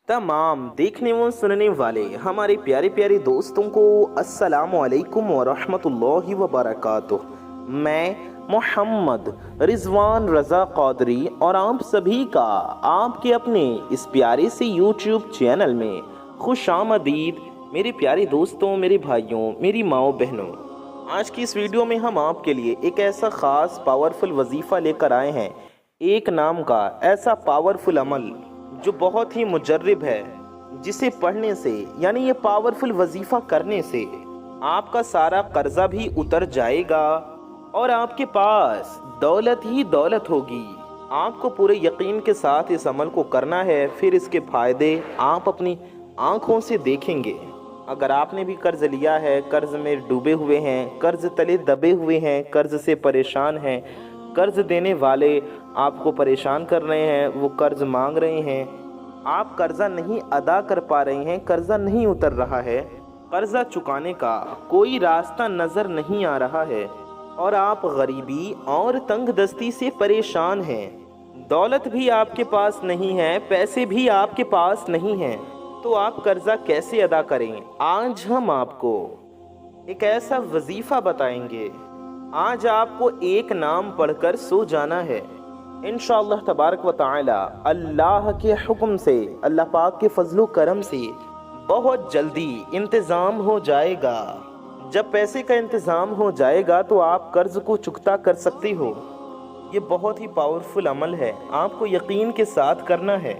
तमाम देखने व सुनने वाले हमारे प्यारे प्यारे दोस्तों को अस्सलामु अलैकुम व रहमतुल्लाहि व बरकातुह। मैं मोहम्मद रिजवान रज़ा क़ादरी और आप सभी का आपके अपने इस प्यारे से यूट्यूब चैनल में खुश आमदीद। मेरे प्यारे दोस्तों, मेरे भाइयों, मेरी माओ बहनों, आज की इस वीडियो में हम आपके लिए एक ऐसा ख़ास पावरफुल वजीफ़ा लेकर आए हैं। एक नाम का ऐसा पावरफुल अमल जो बहुत ही मुजर्रिब है, जिसे पढ़ने से यानी ये पावरफुल वजीफ़ा करने से आपका सारा कर्जा भी उतर जाएगा और आपके पास दौलत ही दौलत होगी। आपको पूरे यकीन के साथ इस अमल को करना है, फिर इसके फ़ायदे आप अपनी आँखों से देखेंगे। अगर आपने भी कर्ज लिया है, कर्ज में डूबे हुए हैं, कर्ज तले दबे हुए हैं, कर्ज से परेशान हैं, कर्ज देने वाले आपको परेशान कर रहे हैं, वो कर्ज मांग रहे हैं, आप कर्जा नहीं अदा कर पा रहे हैं, कर्जा नहीं उतर रहा है, कर्जा चुकाने का कोई रास्ता नज़र नहीं आ रहा है और आप गरीबी और तंगदस्ती से परेशान हैं, दौलत भी आपके पास नहीं है, पैसे भी आपके पास नहीं हैं, तो आप कर्जा कैसे अदा करें? आज हम आपको एक ऐसा वजीफ़ा बताएंगे। आज आपको एक नाम पढ़कर सो जाना है। इंशाअल्लाह तबारक व तआला अल्लाह के हुक्म से, अल्लाह पाक के फजलो करम से बहुत जल्दी इंतज़ाम हो जाएगा। जब पैसे का इंतज़ाम हो जाएगा तो आप कर्ज को चुकता कर सकते हो। ये बहुत ही पावरफुल अमल है, आपको यकीन के साथ करना है।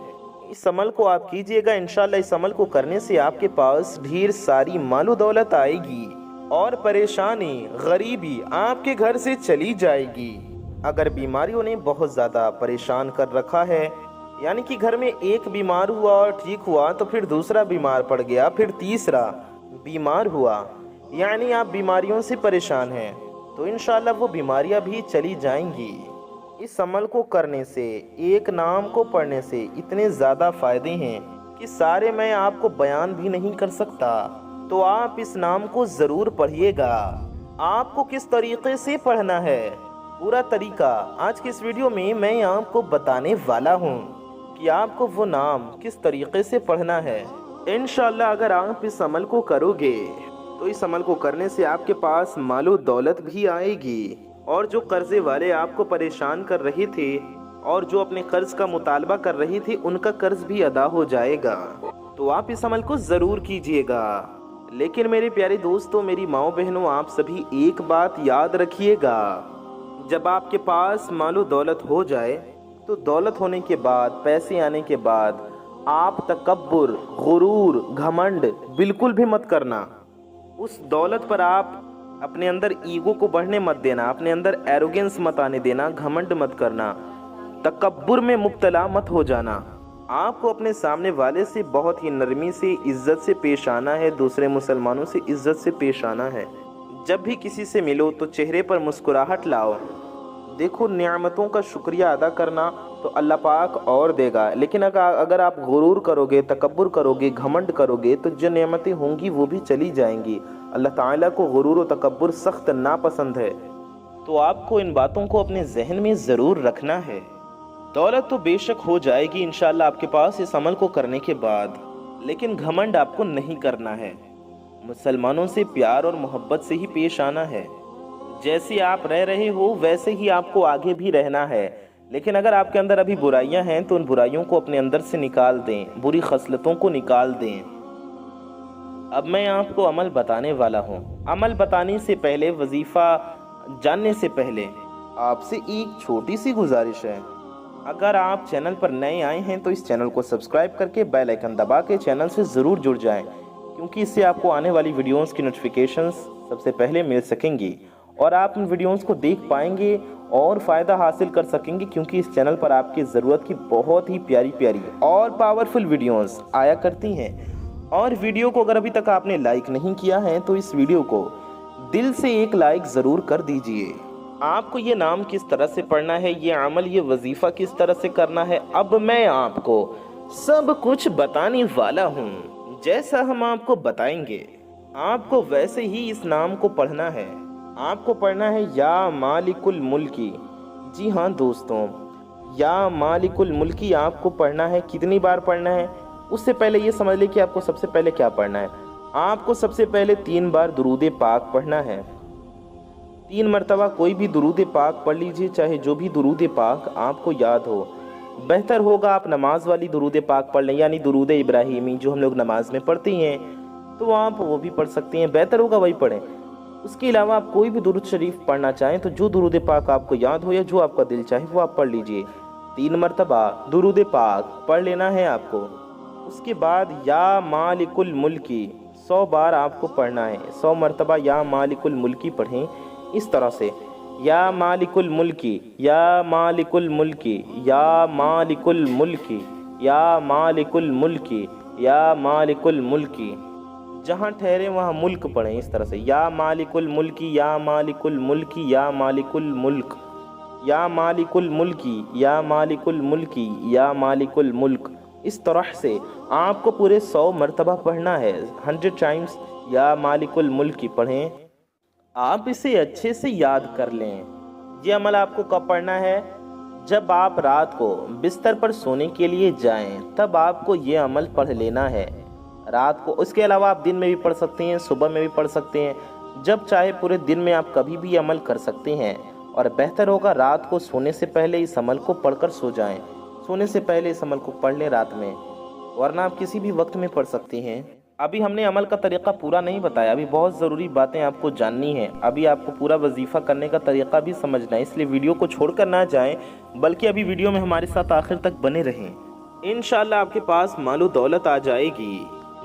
इस अमल को आप कीजिएगा, इंशाअल्लाह इस अमल को करने से आपके पास ढेर सारी मालो दौलत आएगी और परेशानी गरीबी आपके घर से चली जाएगी। अगर बीमारियों ने बहुत ज़्यादा परेशान कर रखा है, यानी कि घर में एक बीमार हुआ और ठीक हुआ तो फिर दूसरा बीमार पड़ गया, फिर तीसरा बीमार हुआ, यानी आप बीमारियों से परेशान हैं, तो इंशाअल्लाह वो बीमारियां भी चली जाएंगी। इस अमल को करने से, एक नाम को पढ़ने से इतने ज़्यादा फ़ायदे हैं कि सारे मैं आपको बयान भी नहीं कर सकता। तो आप इस नाम को ज़रूर पढ़िएगा। आपको किस तरीक़े से पढ़ना है, पूरा तरीका आज की इस वीडियो में मैं आपको बताने वाला हूँ कि आपको वो नाम किस तरीक़े से पढ़ना है। इंशाअल्लाह अगर आप इस अमल को करोगे तो इस अमल को करने से आपके पास मालो दौलत भी आएगी और जो कर्जे वाले आपको परेशान कर रहे थे और जो अपने कर्ज का मुतालबा कर रहे थे, उनका कर्ज भी अदा हो जाएगा। तो आप इस अमल को ज़रूर कीजिएगा। लेकिन मेरे प्यारे दोस्तों, मेरी माओ बहनों, आप सभी एक बात याद रखिएगा, जब आपके पास मालो दौलत हो जाए तो दौलत होने के बाद, पैसे आने के बाद आप तकब्बुर, गुरूर, घमंड बिल्कुल भी मत करना। उस दौलत पर आप अपने अंदर ईगो को बढ़ने मत देना, अपने अंदर एरोगेंस मत आने देना, घमंड मत करना, तकब्बुर में मुब्तला मत हो जाना। आपको अपने सामने वाले से बहुत ही नरमी से, इज्जत से पेश आना है, दूसरे मुसलमानों से इज्जत से पेश आना है। जब भी किसी से मिलो तो चेहरे पर मुस्कुराहट लाओ। देखो, नियामतों का शुक्रिया अदा करना तो अल्लाह पाक और देगा, लेकिन अगर आप गुरूर करोगे, तकब्बुर करोगे, घमंड करोगे तो जो नियामतें होंगी वो भी चली जाएंगी। अल्लाह ताला को गुरूर और तकब्बुर सख्त नापसंद है। तो आपको इन बातों को अपने जहन में ज़रूर रखना है। दौलत तो बेशक हो जाएगी इंशाअल्लाह आपके पास इस अमल को करने के बाद, लेकिन घमंड आपको नहीं करना है। मुसलमानों से प्यार और मोहब्बत से ही पेश आना है। जैसे आप रह रहे हो वैसे ही आपको आगे भी रहना है। लेकिन अगर आपके अंदर अभी बुराइयां हैं तो उन बुराइयों को अपने अंदर से निकाल दें, बुरी खसलतों को निकाल दें। अब मैं आपको अमल बताने वाला हूँ। अमल बताने से पहले, वजीफ़ा जानने से पहले आपसे एक छोटी सी गुजारिश है। अगर आप चैनल पर नए आए हैं तो इस चैनल को सब्सक्राइब करके बेल आइकन दबा के चैनल से ज़रूर जुड़ जाएं, क्योंकि इससे आपको आने वाली वीडियोस की नोटिफिकेशंस सबसे पहले मिल सकेंगी और आप उन वीडियोस को देख पाएंगे और फ़ायदा हासिल कर सकेंगे, क्योंकि इस चैनल पर आपकी ज़रूरत की बहुत ही प्यारी प्यारी और पावरफुल वीडियोस आया करती हैं। और वीडियो को अगर अभी तक आपने लाइक नहीं किया है तो इस वीडियो को दिल से एक लाइक ज़रूर कर दीजिए। आपको ये नाम किस तरह से पढ़ना है, ये अमल, ये वजीफ़ा किस तरह से करना है, अब मैं आपको सब कुछ बताने वाला हूँ। जैसा हम आपको बताएंगे आपको वैसे ही इस नाम को पढ़ना है। आपको पढ़ना है या मालिकुल मुल्की। जी हाँ दोस्तों, या मालिकुल मुल्की आपको पढ़ना है। कितनी बार पढ़ना है? اس سے پہلے یہ سمجھ لیں کہ آپ کو سب سے پہلے کیا پڑھنا ہے۔ آپ کو سب سے پہلے 3 بار درود پاک پڑھنا ہے، 3 مرتبہ کوئی بھی درود پاک پڑھ لیجئے، چاہے جو بھی درود پاک آپ کو یاد ہو۔ بہتر ہوگا آپ نماز والی درود پاک پڑھ لیں، یعنی درود ابراہیمی جو ہم لوگ نماز میں پڑھتے ہیں، تو آپ وہ بھی پڑھ سکتے ہیں، بہتر ہوگا وہی پڑھیں۔ اس کے علاوہ آپ کوئی بھی درود شریف پڑھنا چاہیں تو جو درود پاک آپ کو یاد ہو یا جو آپ کا دل چاہے وہ آپ پڑھ لیجئے۔ 3 مرتبہ درود پاک پڑھ لینا ہے آپ کو۔ اس کے بعد یا مالک الملکی 100 بار آپ کو پڑھنا ہے، 100 مرتبہ یا مالک الملکی پڑھیں اس طرح سے، یا مالک الملکی، یا مالک الملکی، یا مالک الملکی، یا مالک الملکی، یا مالک الملکی۔ جہاں ٹھہرے وہاں ملک پڑھیں اس طرح سے، یا مالک الملکی، یا مالک الملکی، یا مالک الملک، یا مالک الملکی، یا مالک الملکی، یا مالک الملک۔ اس طرح سے آپ کو پورے 100 مرتبہ پڑھنا ہے، 100 ٹائمز یا مالک الملکی پڑھیں۔ آپ اسے اچھے سے یاد کر لیں۔ یہ عمل آپ کو کب پڑھنا ہے؟ جب آپ رات کو بستر پر سونے کے لیے جائیں تب آپ کو یہ عمل پڑھ لینا ہے رات کو۔ اس کے علاوہ آپ دن میں بھی پڑھ سکتے ہیں، صبح میں بھی پڑھ سکتے ہیں، جب چاہے پورے دن میں آپ کبھی بھی عمل کر سکتے ہیں، اور بہتر ہوگا رات کو سونے سے پہلے اس عمل کو پڑھ کر سو جائیں۔ سونے سے پہلے اس عمل کو پڑھ لیں رات میں، ورنہ آپ کسی بھی وقت میں پڑھ سکتے ہیں۔ ابھی ہم نے عمل کا طریقہ پورا نہیں بتایا، ابھی بہت ضروری باتیں آپ کو جاننی ہیں، ابھی آپ کو پورا وظیفہ کرنے کا طریقہ بھی سمجھنا ہے، اس لیے ویڈیو کو چھوڑ کر نہ جائیں، بلکہ ابھی ویڈیو میں ہمارے ساتھ آخر تک بنے رہیں۔ انشاءاللہ آپ کے پاس مال و دولت آ جائے گی۔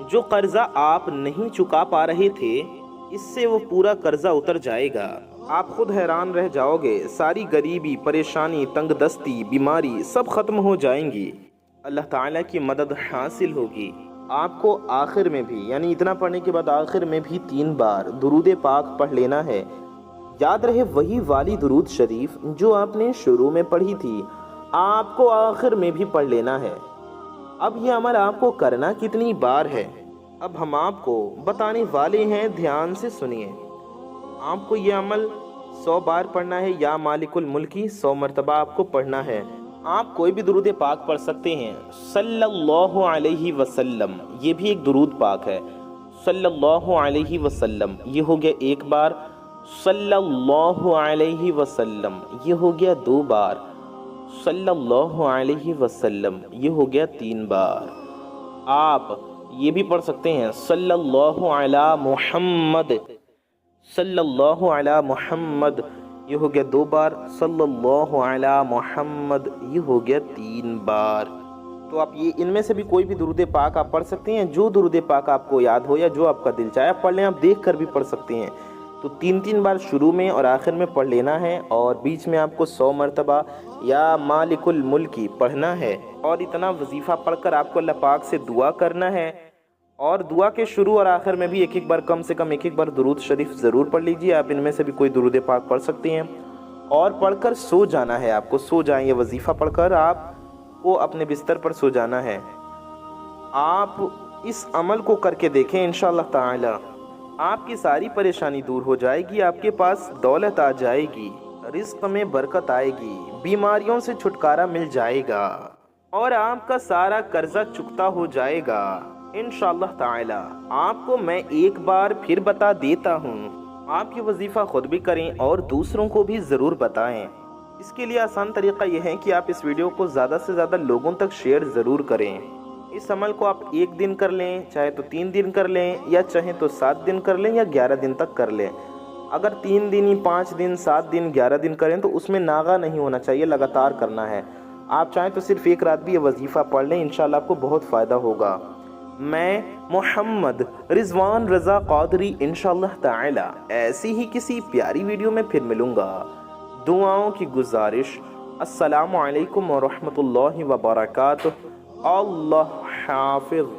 جو قرضہ آپ نہیں چکا پا رہے تھے، اس سے وہ پورا قرضہ اتر جائے گا۔ آپ خود حیران رہ جاؤ گے، ساری غریبی، پریشانی، تنگ دستی، بیماری سب ختم ہو جائیں گی، اللہ تعالیٰ کی مدد حاصل ہوگی۔ آپ کو آخر میں بھی، یعنی اتنا پڑھنے کے بعد آخر میں بھی 3 بار درود پاک پڑھ لینا ہے۔ یاد رہے وہی والی درود شریف جو آپ نے شروع میں پڑھی تھی، آپ کو آخر میں بھی پڑھ لینا ہے۔ اب یہ عمل آپ کو کرنا کتنی بار ہے، اب ہم آپ کو بتانے والے ہیں، دھیان سے سنیے۔ آپ کو یہ عمل 100 بار پڑھنا ہے، یا مالک الملکی 100 مرتبہ آپ کو پڑھنا ہے۔ آپ کوئی بھی درود پاک پڑھ سکتے ہیں، صلی اللہ علیہ وسلم، یہ بھی ایک درود پاک ہے، صلی اللہ علیہ وسلم، یہ ہو گیا 1 بار، صلی اللہ علیہ وسلم، یہ ہو گیا 2 بار، صلی اللہ علیہ وسلم، یہ ہو گیا 3 بار۔ آپ یہ بھی پڑھ سکتے ہیں، صلی اللہ علی محمد، صلی اللہ علی محمد، یہ ہو گیا 2 بار، صلی اللہ علی محمد، یہ ہو گیا 3 بار۔ تو آپ یہ ان میں سے بھی کوئی بھی درود پاک آپ پڑھ سکتے ہیں، جو درود پاک آپ کو یاد ہو یا جو آپ کا دل چاہے آپ پڑھ لیں، آپ دیکھ کر بھی پڑھ سکتے ہیں۔ تو 3 بار شروع میں اور آخر میں پڑھ لینا ہے، اور بیچ میں آپ کو 100 مرتبہ یا مالک الملکی پڑھنا ہے، اور اتنا وظیفہ پڑھ کر آپ کو اللہ پاک سے دعا کرنا ہے، اور دعا کے شروع اور آخر میں بھی 1 بار، کم سے کم 1 بار درود شریف ضرور پڑھ لیجئے۔ آپ ان میں سے بھی کوئی درود پاک پڑھ سکتے ہیں، اور پڑھ کر سو جانا ہے، آپ کو سو جائیں، یہ وظیفہ پڑھ کر آپ کو اپنے بستر پر سو جانا ہے۔ آپ اس عمل کو کر کے دیکھیں، انشاءاللہ تعالی آپ کی ساری پریشانی دور ہو جائے گی، آپ کے پاس دولت آ جائے گی، رزق میں برکت آئے گی، بیماریوں سے چھٹکارا مل جائے گا، اور آپ کا سارا قرضہ چکتا ہو جائے گا انشاءاللہ تعالی۔ آپ کو میں 1 بار پھر بتا دیتا ہوں، آپ یہ وظیفہ خود بھی کریں اور دوسروں کو بھی ضرور بتائیں۔ اس کے لیے آسان طریقہ یہ ہے کہ آپ اس ویڈیو کو زیادہ سے زیادہ لوگوں تک شیئر ضرور کریں۔ اس عمل کو آپ 1 دن کر لیں، چاہے تو 3 دن کر لیں، یا چاہیں تو 7 دن کر لیں، یا 11 دن تک کر لیں۔ اگر 3 دن، 5 دن، 7 دن، 11 دن کریں تو اس میں ناغہ نہیں ہونا چاہیے، لگاتار کرنا ہے۔ آپ چاہیں تو صرف 1 رات بھی یہ وظیفہ پڑھ لیں، انشاءاللہ آپ کو بہت فائدہ ہوگا۔ میں محمد رضوان رضا قادری انشاءاللہ تعالی ایسی ہی کسی پیاری ویڈیو میں پھر ملوں گا۔ دعاؤں کی گزارش، السلام علیکم ورحمۃ اللہ وبرکاتہ۔ اللہ حافظ۔